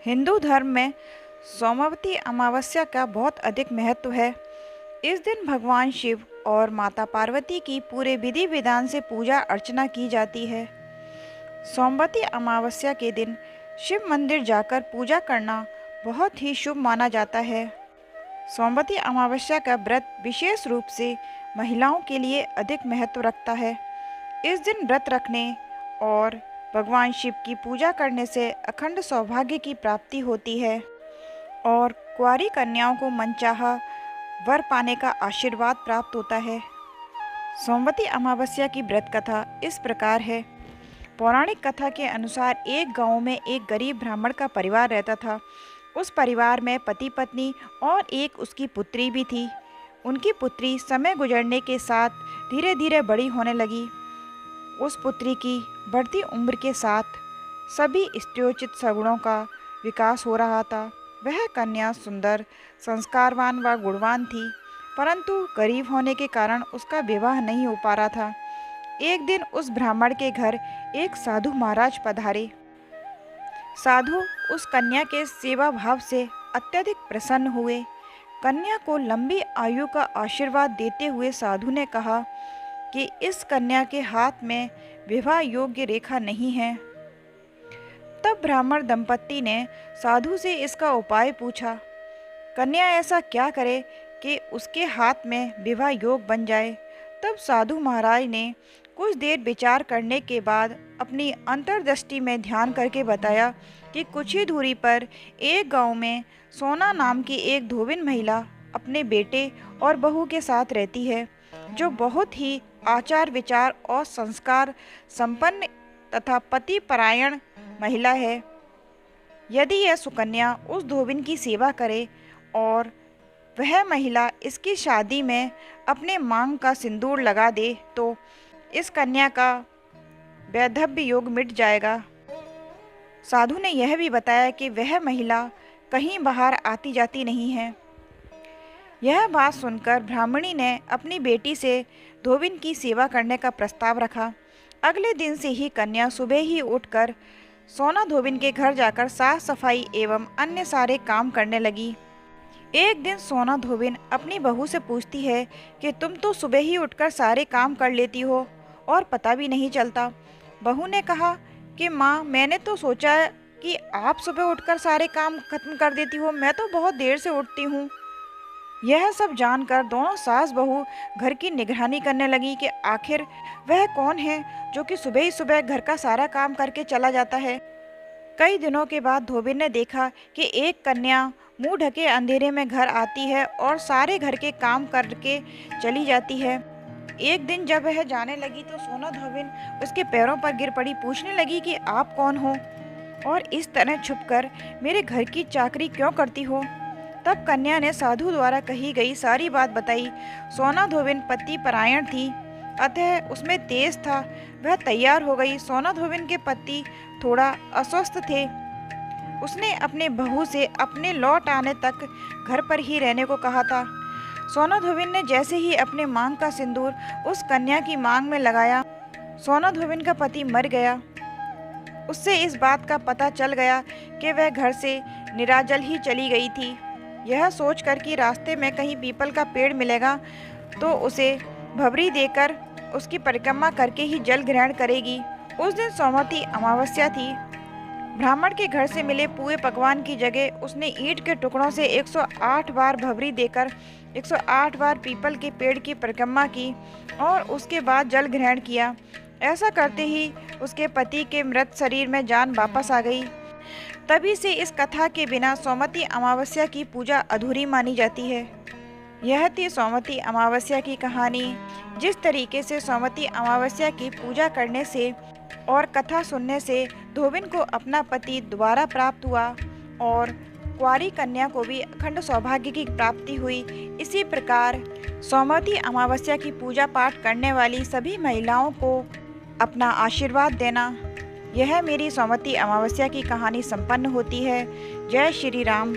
हिंदू धर्म में सोमवती अमावस्या का बहुत अधिक महत्व है। इस दिन भगवान शिव और माता पार्वती की पूरे विधि विधान से पूजा अर्चना की जाती है। सोमवती अमावस्या के दिन शिव मंदिर जाकर पूजा करना बहुत ही शुभ माना जाता है। सोमवती अमावस्या का व्रत विशेष रूप से महिलाओं के लिए अधिक महत्व रखता है। इस दिन व्रत रखने और भगवान शिव की पूजा करने से अखंड सौभाग्य की प्राप्ति होती है और कुंवारी कन्याओं को मनचाहा वर पाने का आशीर्वाद प्राप्त होता है। सोमवती अमावस्या की व्रत कथा इस प्रकार है। पौराणिक कथा के अनुसार एक गांव में एक गरीब ब्राह्मण का परिवार रहता था। उस परिवार में पति पत्नी और एक उसकी पुत्री भी थी। उनकी पुत्री समय गुजरने के साथ धीरे धीरे बड़ी होने लगी। उस पुत्री की बढ़ती उम्र के साथ सभी स्त्रियोचित सगुणों का विकास हो रहा था। वह कन्या सुंदर, संस्कारवान व गुणवान थी, परंतु गरीब होने के कारण उसका विवाह नहीं हो पा रहा था। एक दिन उस ब्राह्मण के घर एक साधु महाराज पधारे। साधु उस कन्या के सेवा भाव से अत्यधिक प्रसन्न हुए। कन्या को लंबी आयु का आशीर्वाद देते हुए साधु ने कहा कि इस कन्या के हाथ में विवाह योग्य रेखा नहीं है। तब ब्राह्मण दंपत्ति ने साधु से इसका उपाय पूछा। कन्या ऐसा क्या करे कि उसके हाथ में विवाह योग बन जाए। तब साधु महाराज ने कुछ देर विचार करने के बाद अपनी अंतर्दृष्टि में ध्यान करके बताया कि कुछ ही दूरी पर एक गांव में सोना नाम की एक धोबिन महिला अपने बेटे और बहू के साथ रहती है, जो बहुत ही आचार विचार और संस्कार संपन्न तथा पति परायण महिला है। यदि यह सुकन्या उस धोबिन की सेवा करे और वह महिला इसकी शादी में अपने मांग का सिंदूर लगा दे तो इस कन्या का वैधव्य योग मिट जाएगा। साधु ने यह भी बताया कि वह महिला कहीं बाहर आती जाती नहीं है। यह बात सुनकर ब्राह्मणी ने अपनी बेटी से धोबिन की सेवा करने का प्रस्ताव रखा। अगले दिन से ही कन्या सुबह ही उठकर सोना धोबिन के घर जाकर साफ सफाई एवं अन्य सारे काम करने लगी। एक दिन सोना धोबिन अपनी बहू से पूछती है कि तुम तो सुबह ही उठकर सारे काम कर लेती हो और पता भी नहीं चलता। बहू ने कहा कि माँ, मैंने तो सोचा कि आप सुबह उठकर सारे काम खत्म कर देती हो, मैं तो बहुत देर से उठती हूँ। यह सब जानकर दोनों सास बहू घर की निगरानी करने लगी कि आखिर वह कौन है जो कि सुबह ही सुबह घर का सारा काम करके चला जाता है। कई दिनों के बाद धोबिन ने देखा कि एक कन्या मुंह ढके अंधेरे में घर आती है और सारे घर के काम करके चली जाती है। एक दिन जब वह जाने लगी तो सोना धोबिन उसके पैरों पर गिर पड़ी, पूछने लगी कि आप कौन हो और इस तरह छुपकर मेरे घर की चाकरी क्यों करती हो। तब कन्या ने साधु द्वारा कही गई सारी बात बताई। सोना धोबिन पति परायण थी, अतः उसमें तेज था। वह तैयार हो गई। सोना धोबिन के पति थोड़ा अस्वस्थ थे। उसने अपने बहू से अपने लौट आने तक घर पर ही रहने को कहा था। सोना धोबिन ने जैसे ही अपने मांग का सिंदूर उस कन्या की मांग में लगाया, सोना धोबिन का पति मर गया। उससे इस बात का पता चल गया कि वह घर से निराजल ही चली गई थी। यह सोचकर कि रास्ते में कहीं पीपल का पेड़ मिलेगा तो उसे भभरी देकर उसकी परिक्रमा करके ही जल ग्रहण करेगी। उस दिन सोमवती अमावस्या थी। ब्राह्मण के घर से मिले पुए पकवान की जगह उसने ईंट के टुकड़ों से 108 बार भभरी देकर 108 बार पीपल के पेड़ की परिक्रमा की और उसके बाद जल ग्रहण किया। ऐसा करते ही उसके पति के मृत शरीर में जान वापस आ गई। तभी से इस कथा के बिना सोमवती अमावस्या की पूजा अधूरी मानी जाती है। यह थी सोमवती अमावस्या की कहानी। जिस तरीके से सोमवती अमावस्या की पूजा करने से और कथा सुनने से धोबिन को अपना पति दोबारा प्राप्त हुआ और कुंवारी कन्या को भी अखंड सौभाग्य की प्राप्ति हुई, इसी प्रकार सोमवती अमावस्या की पूजा पाठ करने वाली सभी महिलाओं को अपना आशीर्वाद देना। यह मेरी सोमवती अमावस्या की कहानी संपन्न होती है। जय श्री राम।